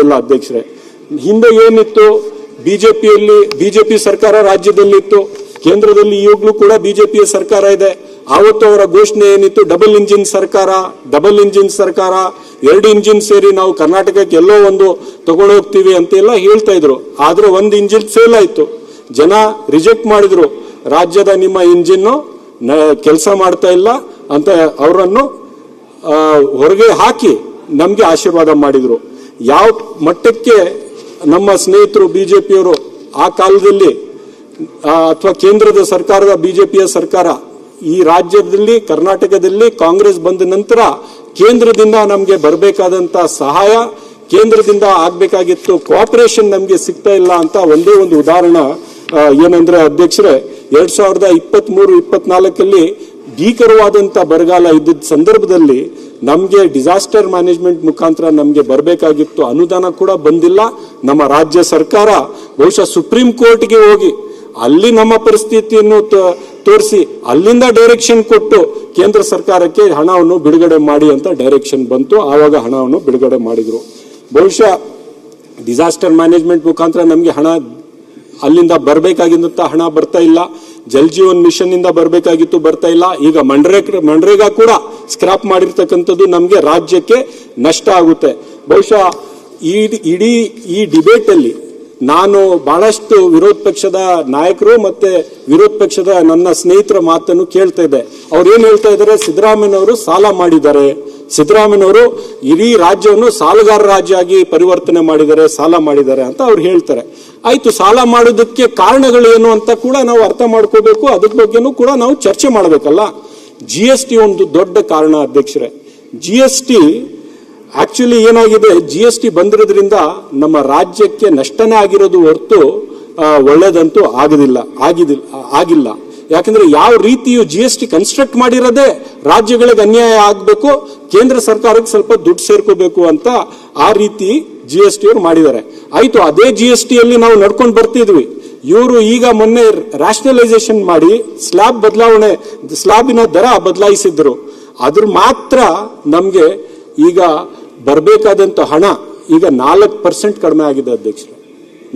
ಇಲ್ಲ ಅಧ್ಯಕ್ಷರೇ. ಹಿಂದೆ ಏನಿತ್ತು, ಬಿಜೆಪಿ ಸರ್ಕಾರ ರಾಜ್ಯದಲ್ಲಿತ್ತು, ಕೇಂದ್ರದಲ್ಲಿ ಈಗಲೂ ಕೂಡ ಬಿಜೆಪಿಯ ಸರ್ಕಾರ ಇದೆ. ಆವತ್ತು ಅವರ ಘೋಷಣೆ ಏನಿತ್ತು, ಡಬಲ್ ಇಂಜಿನ್ ಸರ್ಕಾರ, 2 ಇಂಜಿನ್ ಸೇರಿ ನಾವು ಕರ್ನಾಟಕಕ್ಕೆ ಎಲ್ಲೋ ಒಂದು ತಗೊಂಡೋಗ್ತೀವಿ ಅಂತೆಲ್ಲ ಹೇಳ್ತಾ ಇದ್ರು. ಆದ್ರೆ 1 ಇಂಜಿನ್ ಫೇಲ್ ಆಯ್ತು, ಜನ ರಿಜೆಕ್ಟ್ ಮಾಡಿದ್ರು. ರಾಜ್ಯದ ನಿಮ್ಮ ಇಂಜಿನ್ ಕೆಲಸ ಮಾಡ್ತಾ ಇಲ್ಲ ಅಂತ ಅವರನ್ನು ಹೊರಗೆ ಹಾಕಿ ನಮ್ಗೆ ಆಶೀರ್ವಾದ ಮಾಡಿದ್ರು. ಯಾವ ಮಟ್ಟಕ್ಕೆ ನಮ್ಮ ಸ್ನೇಹಿತರು ಬಿಜೆಪಿಯವರು ಆ ಕಾಲದಲ್ಲಿ ಅಥವಾ ಕೇಂದ್ರದ ಸರ್ಕಾರದ ಬಿಜೆಪಿಯ ಸರ್ಕಾರ ಈ ರಾಜ್ಯದಲ್ಲಿ ಕರ್ನಾಟಕದಲ್ಲಿ ಕಾಂಗ್ರೆಸ್ ಬಂದ ನಂತರ ಕೇಂದ್ರದಿಂದ ನಮಗೆ ಬರಬೇಕಾದಂತ ಸಹಾಯ, ಕೇಂದ್ರದಿಂದ ಆಗ್ಬೇಕಾಗಿತ್ತು ಕೋಆಪರೇಷನ್ ನಮಗೆ ಸಿಗ್ತಾ ಇಲ್ಲ ಅಂತ ಒಂದೇ ಒಂದು ಉದಾಹರಣೆ ಏನಂದ್ರೆ ಅಧ್ಯಕ್ಷರೇ, 2023-24 ಭೀಕರವಾದಂತ ಬರಗಾಲ ಇದ್ದ ಸಂದರ್ಭದಲ್ಲಿ ನಮಗೆ ಡಿಸಾಸ್ಟರ್ ಮ್ಯಾನೇಜ್ಮೆಂಟ್ ಮುಖಾಂತರ ನಮಗೆ ಬರಬೇಕಾಗಿತ್ತು ಅನುದಾನ ಕೂಡ ಬಂದಿಲ್ಲ. ನಮ್ಮ ರಾಜ್ಯ ಸರ್ಕಾರ ಬಹುಶಃ ಸುಪ್ರೀಂ ಕೋರ್ಟ್ಗೆ ಹೋಗಿ ಅಲ್ಲಿ ನಮ್ಮ ಪರಿಸ್ಥಿತಿಯನ್ನು ತೋರಿಸಿ ಅಲ್ಲಿಂದ ಡೈರೆಕ್ಷನ್ ಕೊಟ್ಟು ಕೇಂದ್ರ ಸರ್ಕಾರಕ್ಕೆ ಹಣವನ್ನು ಬಿಡುಗಡೆ ಮಾಡಿ ಅಂತ ಡೈರೆಕ್ಷನ್ ಬಂತು. ಆವಾಗ ಹಣವನ್ನು ಬಿಡುಗಡೆ ಮಾಡಿದ್ರು. ಬಹುಶಃ ಡಿಸಾಸ್ಟರ್ ಮ್ಯಾನೇಜ್ಮೆಂಟ್ ಮುಖಾಂತರ ನಮಗೆ ಹಣ ಅಲ್ಲಿಂದ ಬರಬೇಕಾಗಿದ್ದಂತ ಹಣ ಬರ್ತಾ ಇಲ್ಲ. ಜಲ್ ಜೀವನ್ ಮಿಷನ್ ಇಂದ ಬರಬೇಕಾಗಿತ್ತು, ಬರ್ತಾ ಇಲ್ಲ. ಈಗ ಮನ್ರೇಗಾ ಕೂಡ ಸ್ಕ್ರಾಪ್ ಮಾಡಿರ್ತಕ್ಕಂಥದ್ದು ನಮಗೆ ರಾಜ್ಯಕ್ಕೆ ನಷ್ಟ ಆಗುತ್ತೆ. ಬಹುಶಃ ಇಡೀ ಈ ಡಿಬೇಟ್ ಅಲ್ಲಿ ನಾನು ಬಹಳಷ್ಟು ವಿರೋಧ ಪಕ್ಷದ ನಾಯಕರು ಮತ್ತೆ ವಿರೋಧ ಪಕ್ಷದ ನನ್ನ ಸ್ನೇಹಿತರ ಮಾತನ್ನು ಕೇಳ್ತಾ ಇದ್ದೆ. ಅವ್ರು ಏನ್ ಹೇಳ್ತಾ ಇದ್ದಾರೆ, ಸಿದ್ದರಾಮಯ್ಯನವರು ಸಾಲ ಮಾಡಿದ್ದಾರೆ, ಸಿದ್ದರಾಮಯ್ಯನವರು ಇಡೀ ರಾಜ್ಯವನ್ನು ಸಾಲಗಾರ ರಾಜ್ಯ ಆಗಿ ಪರಿವರ್ತನೆ ಮಾಡಿದ್ದಾರೆ, ಸಾಲ ಮಾಡಿದ್ದಾರೆ ಅಂತ ಅವ್ರು ಹೇಳ್ತಾರೆ. ಆಯ್ತು, ಸಾಲ ಮಾಡೋದಕ್ಕೆ ಕಾರಣಗಳೇನು ಅಂತ ಕೂಡ ನಾವು ಅರ್ಥ ಮಾಡ್ಕೋಬೇಕು, ಅದ್ರ ಬಗ್ಗೆನೂ ಕೂಡ ನಾವು ಚರ್ಚೆ ಮಾಡಬೇಕಲ್ಲ. GST ಒಂದು ದೊಡ್ಡ ಕಾರಣ ಅಧ್ಯಕ್ಷರೇ. GST ಆಕ್ಚುಲಿ ಏನಾಗಿದೆ, GST ಬಂದಿರೋದ್ರಿಂದ ನಮ್ಮ ರಾಜ್ಯಕ್ಕೆ ನಷ್ಟನೇ ಆಗಿರೋದು ಹೊರತು ಒಳ್ಳೇದಂತೂ ಆಗಿಲ್ಲ. ಯಾಕಂದ್ರೆ ಯಾವ ರೀತಿಯು GST ಕನ್ಸ್ಟ್ರಕ್ಟ್ ಮಾಡಿರೋದೇ ರಾಜ್ಯಗಳಿಗೆ ಅನ್ಯಾಯ ಆಗ್ಬೇಕು, ಕೇಂದ್ರ ಸರ್ಕಾರಕ್ಕೆ ಸ್ವಲ್ಪ ದುಡ್ಡು ಸೇರ್ಕೋಬೇಕು ಅಂತ ಆ ರೀತಿ GST ಅವರು ಮಾಡಿದ್ದಾರೆ. ಆಯ್ತು, ಅದೇ GST ಅಲ್ಲಿ ನಾವು ನಡ್ಕೊಂಡು ಬರ್ತಿದ್ವಿ. ಇವರು ಈಗ ಮೊನ್ನೆ ರ್ಯಾಷನಲೈಸೇಷನ್ ಮಾಡಿ ಸ್ಲಾಬಿನ ದರ ಬದಲಾಯಿಸಿದ್ರು. ಅದ್ರ ಮಾತ್ರ ನಮ್ಗೆ ಈಗ ಬರಬೇಕಾದಂತ ಹಣ ಈಗ 4% ಕಡಿಮೆ ಆಗಿದೆ ಅಧ್ಯಕ್ಷರೇ.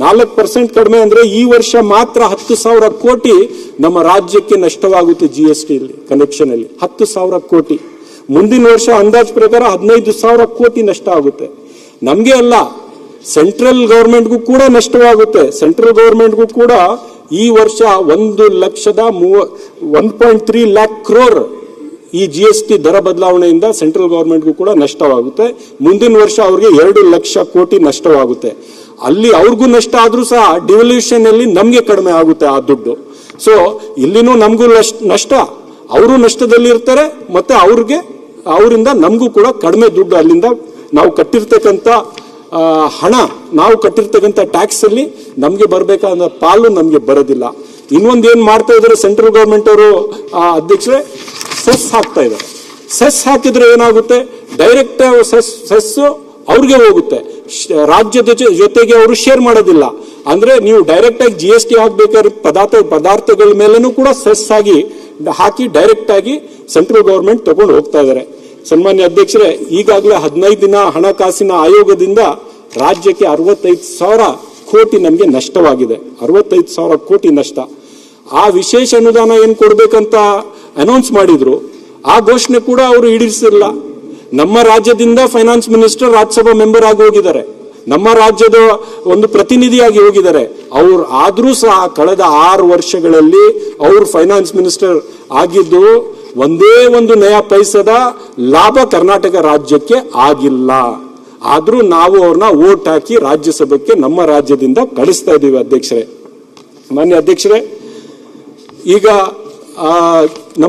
4% ಕಡಿಮೆ ಅಂದ್ರೆ ಈ ವರ್ಷ ಮಾತ್ರ 10,000 ಕೋಟಿ ನಮ್ಮ ರಾಜ್ಯಕ್ಕೆ ನಷ್ಟವಾಗುತ್ತೆ. GST ಕನೆಕ್ಷನ್ ಅಲ್ಲಿ 10,000 ಕೋಟಿ. ಮುಂದಿನ ವರ್ಷ ಅಂದಾಜು ಪ್ರಕಾರ 15,000 ಕೋಟಿ ನಷ್ಟ ಆಗುತ್ತೆ. ನಮ್ಗೆ ಅಲ್ಲ, ಸೆಂಟ್ರಲ್ ಗವರ್ಮೆಂಟ್ಗೂ ಕೂಡ ನಷ್ಟವಾಗುತ್ತೆ. ಸೆಂಟ್ರಲ್ ಗವರ್ಮೆಂಟ್ಗೂ ಕೂಡ ಈ ವರ್ಷ 1.3 ಲ್ಯಾಕ್ ಕ್ರೋರ್ ಈ GST ದರ ಬದಲಾವಣೆಯಿಂದ ಸೆಂಟ್ರಲ್ ಗವರ್ಮೆಂಟ್ಗೂ ಕೂಡ ನಷ್ಟವಾಗುತ್ತೆ. ಮುಂದಿನ ವರ್ಷ ಅವ್ರಿಗೆ 2 ಲಕ್ಷ ಕೋಟಿ ನಷ್ಟವಾಗುತ್ತೆ. ಅಲ್ಲಿ ಅವ್ರಿಗೂ ನಷ್ಟ ಆದ್ರೂ ಸಹ ಡಿವಲ್ಯೂಷನ್ ಅಲ್ಲಿ ನಮ್ಗೆ ಕಡಿಮೆ ಆಗುತ್ತೆ ಆ ದುಡ್ಡು. ಸೊ ಇಲ್ಲಿನೂ ನಮಗೂ ನಷ್ಟ, ಅವರು ನಷ್ಟದಲ್ಲಿ ಇರ್ತಾರೆ, ಮತ್ತೆ ಅವರಿಂದ ನಮಗೂ ಕೂಡ ಕಡಿಮೆ ದುಡ್ಡು ಅಲ್ಲಿಂದ ನಾವು ಕಟ್ಟಿರ್ತಕ್ಕಂಥ ಹಣ, ನಾವು ಕಟ್ಟಿರ್ತಕ್ಕಂಥ ಟ್ಯಾಕ್ಸ್ ಅಲ್ಲಿ ನಮ್ಗೆ ಬರ್ಬೇಕಾದ ಪಾಲು ನಮ್ಗೆ ಬರೋದಿಲ್ಲ. ಇನ್ನೊಂದು ಏನ್ ಮಾಡ್ತಾ ಇದಾರೆ ಸೆಂಟ್ರಲ್ ಗವರ್ಮೆಂಟ್ ಅವರು ಅಧ್ಯಕ್ಷರೇ, ಸೆಸ್ ಹಾಕ್ತಾ ಇದ್ದಾರೆ. ಸೆಸ್ ಹಾಕಿದ್ರೆ ಏನಾಗುತ್ತೆ, ಡೈರೆಕ್ಟ್ ಸೆಸ್ ಅವ್ರಿಗೆ ಹೋಗುತ್ತೆ, ರಾಜ್ಯದ ಜೊತೆಗೆ ಅವರು ಶೇರ್ ಮಾಡೋದಿಲ್ಲ. ಅಂದ್ರೆ ನೀವು ಡೈರೆಕ್ಟ್ ಆಗಿ GST ಹಾಕ್ಬೇಕಾದ್ರೆ ಪದಾರ್ಥಗಳ ಮೇಲೇನೂ ಕೂಡ ಸೆಸ್ ಹಾಕಿ ಡೈರೆಕ್ಟ್ ಆಗಿ ಸೆಂಟ್ರಲ್ ಗವರ್ಮೆಂಟ್ ತಗೊಂಡು ಹೋಗ್ತಾ ಇದ್ದಾರೆ. ಸನ್ಮಾನ್ಯ ಅಧ್ಯಕ್ಷರೇ, ಈಗಾಗಲೇ 15 ದಿನ ಹಣಕಾಸಿನ ಆಯೋಗದಿಂದ ರಾಜ್ಯಕ್ಕೆ 65,000 ಕೋಟಿ ನಮಗೆ ನಷ್ಟವಾಗಿದೆ. 65,000 ಕೋಟಿ ನಷ್ಟ. ಆ ವಿಶೇಷ ಅನುದಾನ ಏನ್ ಕೊಡ್ಬೇಕಂತ ಅನೌನ್ಸ್ ಮಾಡಿದ್ರು, ಆ ಘೋಷಣೆ ಕೂಡ ಅವರು ಈಡೇರಿಸಿಲ್ಲ. ನಮ್ಮ ರಾಜ್ಯದಿಂದ ಫೈನಾನ್ಸ್ ಮಿನಿಸ್ಟರ್ ರಾಜ್ಯಸಭಾ ಮೆಂಬರ್ ಆಗಿ ಹೋಗಿದ್ದಾರೆ, ನಮ್ಮ ರಾಜ್ಯದ ಒಂದು ಪ್ರತಿನಿಧಿಯಾಗಿ ಹೋಗಿದ್ದಾರೆ. ಅವ್ರು ಆದ್ರೂ ಸಹ ಕಳೆದ 6 ವರ್ಷಗಳಲ್ಲಿ ಅವರು ಫೈನಾನ್ಸ್ ಮಿನಿಸ್ಟರ್ ಆಗಿದ್ದು ಒಂದೇ ಒಂದು ನಯಾ ಪೈಸದ ಲಾಭ ಕರ್ನಾಟಕ ರಾಜ್ಯಕ್ಕೆ ಆಗಿಲ್ಲ. ಆದ್ರೂ ನಾವು ಅವ್ರನ್ನ ವೋಟ್ ಹಾಕಿ ರಾಜ್ಯಸಭೆಗೆ ನಮ್ಮ ರಾಜ್ಯದಿಂದ ಕಳಿಸ್ತಾ ಇದ್ದೀವಿ ಅಧ್ಯಕ್ಷರೇ. ಮಾನ್ಯ ಅಧ್ಯಕ್ಷರೇ, ಈಗ